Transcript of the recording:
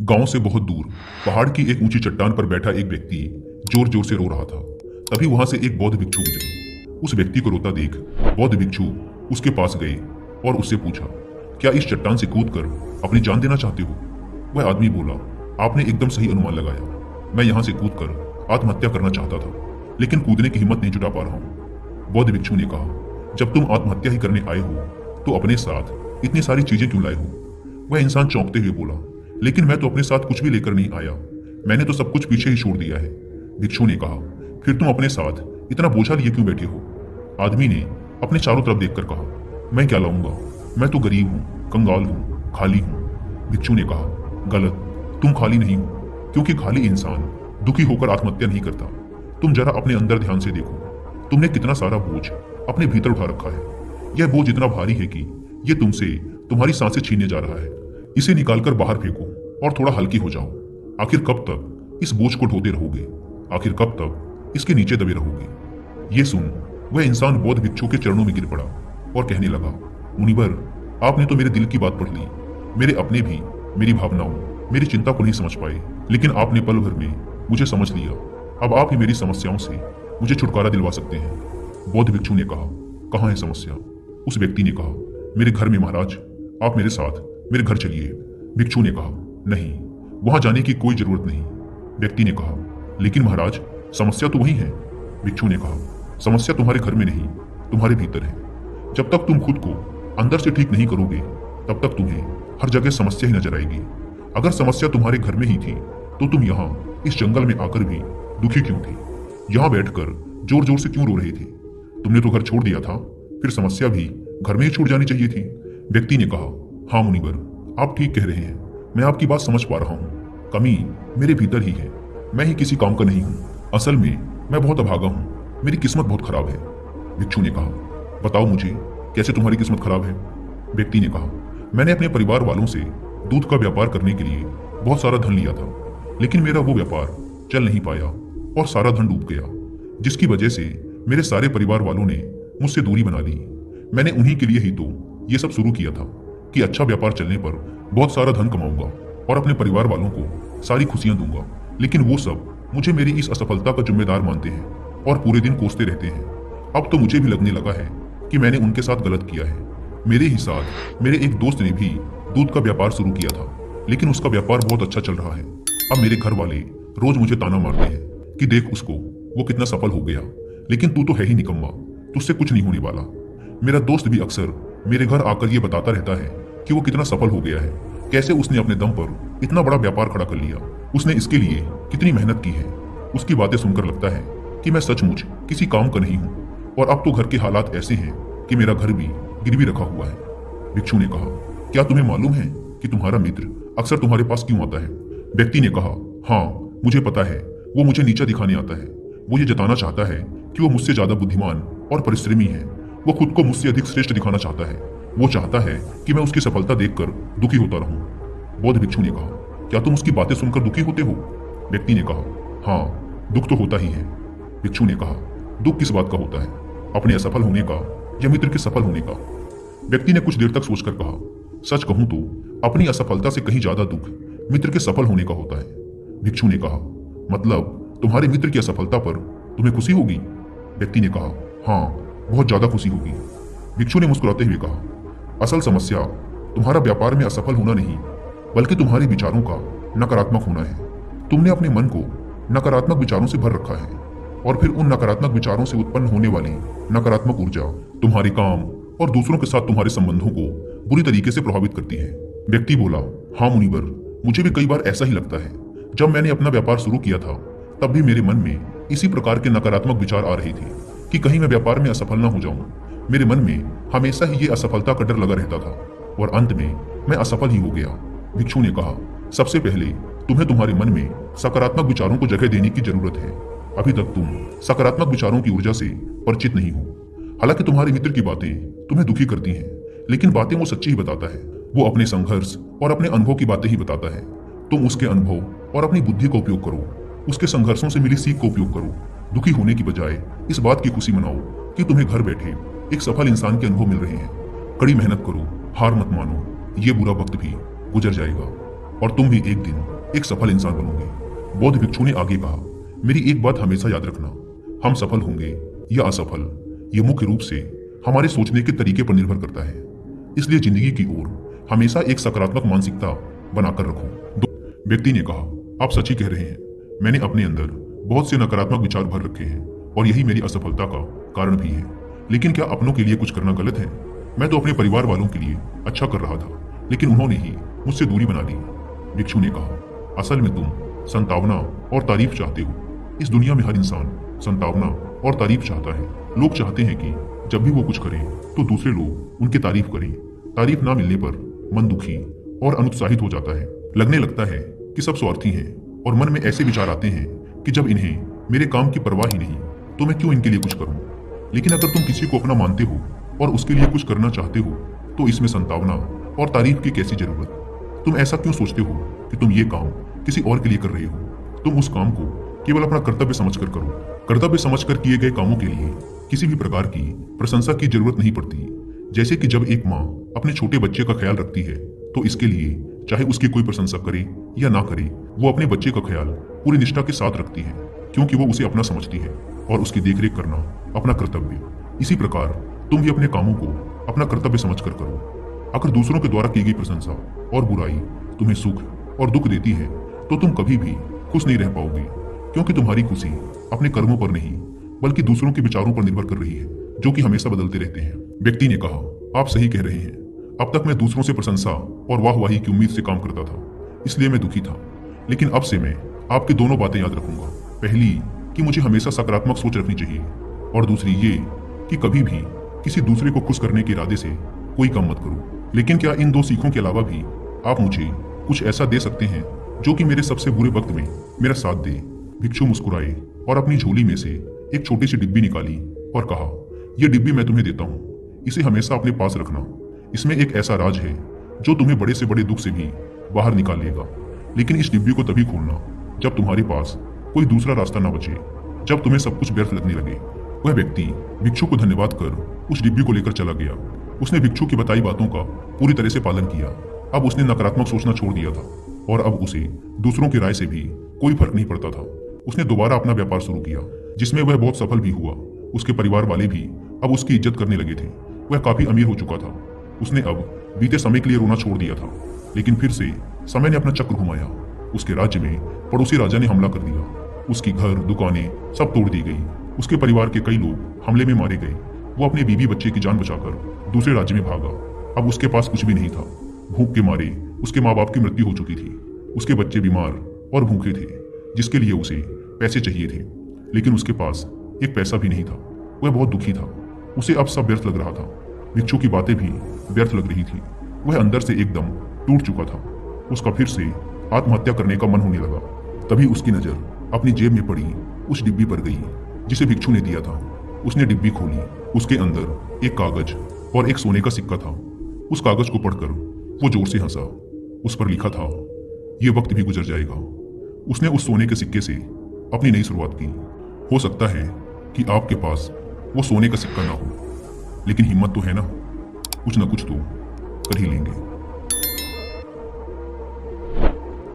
गांव से बहुत दूर पहाड़ की एक ऊंची चट्टान पर बैठा एक व्यक्ति जोर जोर से रो रहा था। तभी वहां से एक बौद्ध भिक्षु गुजरे। उस व्यक्ति को रोता देख बौद्ध भिक्षु उसके पास गए और उससे पूछा, क्या इस चट्टान से कूदकर अपनी जान देना चाहते हो? वह आदमी बोला, आपने एकदम सही अनुमान लगाया। मैं यहाँ से कूदकर आत्महत्या करना चाहता था, लेकिन कूदने की हिम्मत नहीं जुटा पा रहा हूँ। बौद्ध भिक्षु ने कहा, जब तुम आत्महत्या ही करने आए हो तो अपने साथ इतनी सारी चीजें क्यों लाए हो? वह इंसान चौंकते हुए बोला, लेकिन मैं तो अपने साथ कुछ भी लेकर नहीं आया, मैंने तो सब कुछ पीछे ही छोड़ दिया है। भिक्षु ने कहा, फिर तुम अपने साथ इतना बोझा लिए क्यों बैठे हो? आदमी ने अपने चारों तरफ देखकर कहा, मैं क्या लाऊंगा, मैं तो गरीब हूँ, कंगाल हूँ, खाली हूँ। भिक्षु ने कहा, गलत, तुम खाली नहीं हो, क्योंकि खाली इंसान दुखी होकर आत्महत्या नहीं करता। तुम जरा अपने अंदर ध्यान से देखो, तुमने कितना सारा बोझ अपने भीतर उठा रखा है। यह बोझ इतना भारी है कि यह तुमसे तुम्हारी सांसें छीनने जा रहा है। इसे निकालकर बाहर फेंको और थोड़ा हल्की हो जाओ। आखिर कब तक इस बोझ को ढोते रहोगे? आखिर कब तक इसके नीचे दबे रहोगे? ये सुन वह इंसान बौद्ध भिक्षु के चरणों में गिर पड़ा और कहने लगा, मुनिवर, आपने तो मेरे दिल की बात पढ़ ली। मेरे अपने भी मेरी भावनाओं, मेरी चिंता को नहीं समझ पाए, लेकिन आपने पल भर में मुझे समझ लिया। अब आप ही मेरी समस्याओं से मुझे छुटकारा दिलवा सकते हैं। बौद्ध भिक्षु ने कहा, कहाँ है समस्या? उस व्यक्ति ने कहा, मेरे घर में महाराज, आप मेरे साथ मेरे घर चलिए। भिक्षु ने कहा, नहीं, वहां जाने की कोई जरूरत नहीं। व्यक्ति ने कहा, लेकिन महाराज, समस्या तो वही है। भिक्षु ने कहा, समस्या तुम्हारे घर में नहीं, तुम्हारे भीतर है। जब तक तुम खुद को अंदर से ठीक नहीं करोगे, तब तक तुम्हें हर जगह समस्या ही नजर आएगी। अगर समस्या तुम्हारे घर में ही थी तो तुम यहाँ इस जंगल में आकर भी दुखी क्यों थे? यहाँ बैठकर जोर जोर से क्यों रो रहे थे? तुमने तो घर छोड़ दिया था, फिर समस्या भी घर में ही छूट जानी चाहिए थी। व्यक्ति ने कहा, हाँ मुनिवर, आप ठीक कह रहे हैं, मैं आपकी बात समझ पा रहा हूँ। कमी मेरे भीतर ही है, मैं ही किसी काम का नहीं हूँ। असल में मैं बहुत अभागा हूँ, मेरी किस्मत बहुत खराब है। भिक्षु ने कहा, बताओ मुझे, कैसे तुम्हारी किस्मत खराब है? व्यक्ति ने कहा, मैंने अपने परिवार वालों से दूध का व्यापार करने के लिए बहुत सारा धन लिया था, लेकिन मेरा वो व्यापार चल नहीं पाया और सारा धन डूब गया, जिसकी वजह से मेरे सारे परिवार वालों ने मुझसे दूरी बना ली। मैंने उन्हीं के लिए ही तो ये सब शुरू किया था कि अच्छा व्यापार चलने पर बहुत सारा धन कमाऊंगा और अपने परिवार वालों को सारी खुशियां दूंगा, लेकिन वो सब मुझे मेरी इस असफलता का जिम्मेदार मानते हैं और पूरे दिन कोसते रहते हैं। अब तो मुझे भी लगने लगा है कि मैंने उनके साथ गलत किया है। मेरे ही साथ मेरे एक दोस्त ने भी दूध का व्यापार शुरू किया था, लेकिन उसका व्यापार बहुत अच्छा चल रहा है। अब मेरे घर वाले रोज मुझे ताना मारते हैं कि देख उसको, वो कितना सफल हो गया, लेकिन तू तो है ही निकम्मा, तुझसे कुछ नहीं होने वाला। मेरा दोस्त भी अक्सर मेरे घर आकर ये बताता रहता है कि वो कितना सफल हो गया है, कैसे उसने अपने दम पर इतना बड़ा व्यापार खड़ा कर लिया, उसने इसके लिए कितनी मेहनत की है। उसकी बातें सुनकर लगता है कि मैं सचमुच किसी काम का नहीं हूँ, और अब तो घर के हालात ऐसे हैं कि मेरा घर भी गिरवी रखा हुआ है। भिक्षु ने कहा, क्या तुम्हें मालूम है कि तुम्हारा मित्र अक्सर तुम्हारे पास क्यों आता है? व्यक्ति ने कहा, हाँ मुझे पता है, वो मुझे नीचा दिखाने आता है। वो ये जताना चाहता है कि वो मुझसे ज्यादा बुद्धिमान और परिश्रमी है। वो खुद को मुझसे अधिक श्रेष्ठ दिखाना चाहता है। वो चाहता है कि मैं उसकी सफलता देखकर दुखी होता रहूं। बौद्ध भिक्षु ने कहा, क्या तुम उसकी बातें सुनकर दुखी होते हो? व्यक्ति ने कहा, हाँ दुख तो होता ही है। भिक्षु ने कहा, दुख किस बात का होता है, अपने असफल होने का या मित्र के सफल होने का? व्यक्ति ने कुछ देर तक सोचकर कहा, सच कहूं तो अपनी असफलता से कहीं ज्यादा दुख मित्र के सफल होने का होता है। भिक्षु ने कहा, मतलब तुम्हारे मित्र की असफलता पर तुम्हें खुशी होगी? व्यक्ति ने कहा, हाँ बहुत ज्यादा खुशी होगी। भिक्षु ने मुस्कुराते हुए कहा, असल समस्या तुम्हारा व्यापार में असफल होना नहीं, बल्कि तुम्हारे विचारों का नकारात्मक होना है। तुमने अपने मन को नकारात्मक विचारों से भर रखा है, और फिर उन नकारात्मक विचारों से उत्पन्न होने वाली नकारात्मक ऊर्जा तुम्हारे काम और दूसरों के साथ तुम्हारे संबंधों को बुरी तरीके से प्रभावित करती है। व्यक्ति बोला, हाँ मुनिवर, मुझे भी कई बार ऐसा ही लगता है। जब मैंने अपना व्यापार शुरू किया था, तब भी मेरे मन में इसी प्रकार के नकारात्मक विचार आ रहे थे कि कहीं मैं व्यापार में असफल न हो जाऊं। मेरे मन में हमेशा ही ये असफलता का डर लगा रहता था, और अंत में मैं असफल ही हो गया। भिक्षु ने कहा, सबसे पहले तुम्हें तुम्हारे मन में सकारात्मक विचारों को जगह देने की जरूरत है। अभी तक तुम सकारात्मक विचारों की ऊर्जा से परिचित नहीं हो। हालांकि तुम्हारे मित्र की बातें तुम्हें दुखी करती हैं, लेकिन बातें वो सच्ची ही बताता है। वो अपने संघर्ष और अपने अनुभव की बातें ही बताता है। तुम उसके अनुभव और अपनी बुद्धि का उपयोग करो, उसके संघर्षों से मिली सीख का उपयोग करो। दुखी होने की बजाय इस बात की खुशी मनाओ कि तुम्हें घर बैठे एक सफल इंसान के अनुभव मिल रहे हैं। कड़ी मेहनत करो, हार मत मानो, ये बुरा वक्त भी गुजर जाएगा। और तुम भी एक दिन एक सफल इंसान बनोगे। बौद्ध भिक्षु ने आगे कहा, मेरी एक बात हमेशा याद रखना, हम सफल होंगे या असफल ये मुख्य रूप से हमारे सोचने के तरीके पर निर्भर करता है। इसलिए जिंदगी की ओर हमेशा एक सकारात्मक मानसिकता बनाकर रखो। व्यक्ति ने कहा, आप सच ही कह रहे हैं, मैंने अपने अंदर बहुत से नकारात्मक विचार भर रखे हैं और यही मेरी असफलता का कारण भी है। लेकिन क्या अपनों के लिए कुछ करना गलत है? मैं तो अपने परिवार वालों के लिए अच्छा कर रहा था, लेकिन उन्होंने ही मुझसे दूरी बना ली। भिक्षु ने कहा, असल में तुम संतावना और तारीफ चाहते हो। इस दुनिया में हर इंसान संतावना और तारीफ चाहता है। लोग चाहते हैं कि जब भी वो कुछ करें तो दूसरे लोग उनकी तारीफ करें। तारीफ ना मिलने पर मन दुखी और अनुत्साहित हो जाता है। लगने लगता है कि सब स्वार्थी हैं और मन में ऐसे विचार आते हैं कि जब इन्हें मेरे काम की परवाह ही नहीं तो मैं क्यों इनके लिए कुछ करूं। लेकिन अगर तुम किसी को अपना मानते हो और उसके लिए कुछ करना चाहते हो तो इसमें संतावना और तारीफ की कैसी जरूरत? तुम ऐसा क्यों सोचते हो कि तुम ये काम किसी और के लिए कर रहे हो? तुम उस काम को केवल अपना कर्तव्य समझकर करो। कर्तव्य समझकर किए गए कामों के लिए किसी भी प्रकार की प्रशंसा की जरूरत नहीं पड़ती। जैसे कि जब एक माँ अपने छोटे बच्चे का ख्याल रखती है तो इसके लिए चाहे उसकी कोई प्रशंसा करे या ना करे, वो अपने बच्चे का ख्याल पूरी निष्ठा के साथ रखती है, क्योंकि वो उसे अपना समझती है और उसकी देखरेख करना अपना कर्तव्य। इसी प्रकार तुम भी अपने कामों को अपना कर्तव्य समझकर करो। अगर दूसरों के द्वारा की गई प्रशंसा और बुराई तुम्हें सुख और दुख देती है तो तुम कभी भी खुश नहीं रह पाओगे, क्योंकि तुम्हारी खुशी अपने कर्मों पर नहीं बल्कि दूसरों के विचारों पर निर्भर कर रही है, जो कि हमेशा बदलते रहते हैं। व्यक्ति ने कहा, आप सही कह रहे हैं। अब तक मैं दूसरों से प्रशंसा और वाहवाही की उम्मीद से काम करता था, इसलिए मैं दुखी था। लेकिन अब से मैं आपकी दोनों बातें याद रखूंगा। पहली कि मुझे हमेशा सकारात्मक सोच रखनी चाहिए, और दूसरी ये कि कभी भी किसी दूसरे को खुश करने के इरादे से कोई काम मत करो। लेकिन क्या इन दो सीखों के अलावा भी आप मुझे कुछ ऐसा दे सकते हैं जो कि मेरे सबसे बुरे वक्त में मेरा साथ दे? भिक्षु मुस्कुराए और अपनी झोली में से एक छोटी सी डिब्बी निकाली और कहा, यह डिब्बी मैं तुम्हें देता हूँ, इसे हमेशा अपने पास रखना। इसमें एक ऐसा राज है जो तुम्हें बड़े से बड़े दुख से भी बाहर निकाल लेगा। लेकिन इस डिब्बी को तभी खोलना जब तुम्हारे पास कोई दूसरा रास्ता ना बचे, जब तुम्हें सब कुछ व्यर्थ लगने लगे। वह व्यक्ति भिक्षु को धन्यवाद कर उस डिब्बी को लेकर चला गया। उसने भिक्षु की बताई बातों का पूरी तरह से पालन किया। अब उसने नकारात्मक सोचना छोड़ दिया था और अब उसे दूसरों की राय से भी कोई फर्क नहीं पड़ता था। उसने दोबारा अपना व्यापार शुरू किया, जिसमें वह बहुत सफल भी हुआ। उसके परिवार वाले भी अब उसकी इज्जत करने लगे थे। वह काफी अमीर हो चुका था। उसने अब बीते समय के लिए रोना छोड़ दिया था, लेकिन फिर से समय ने अपना चक्र घुमाया। उसके राज्य में पड़ोसी राजा ने हमला कर दिया। उसकी घर दुकानें सब तोड़ दी गई। उसके परिवार के कई लोग हमले में मारे गए। वो अपने बीवी बच्चे की जान बचाकर दूसरे राज्य में भागा। अब उसके पास कुछ भी नहीं था। भूख के मारे उसके माँ बाप की मृत्यु हो चुकी थी। उसके बच्चे बीमार और भूखे थे, जिसके लिए उसे पैसे चाहिए थे, लेकिन उसके पास एक पैसा भी नहीं था। वह बहुत दुखी था। उसे अब सब व्यर्थ लग रहा था। भिक्षु की बातें भी व्यर्थ लग रही थी। वह अंदर से एकदम टूट चुका था। उसका फिर से आत्महत्या करने का मन होने लगा। तभी उसकी नजर अपनी जेब में पड़ी उस डिब्बी पर गई जिसे भिक्षु ने दिया था। उसने डिब्बी खोली। उसके अंदर एक कागज और एक सोने का सिक्का था। उस कागज को पढ़कर वो जोर से हंसा। उस पर लिखा था, ये वक्त भी गुजर जाएगा। उसने उस सोने के सिक्के से अपनी नई शुरुआत की। हो सकता है कि आपके पास वो सोने का सिक्का ना हो, लेकिन हिम्मत तो है ना, कुछ तो कर ही लेंगे।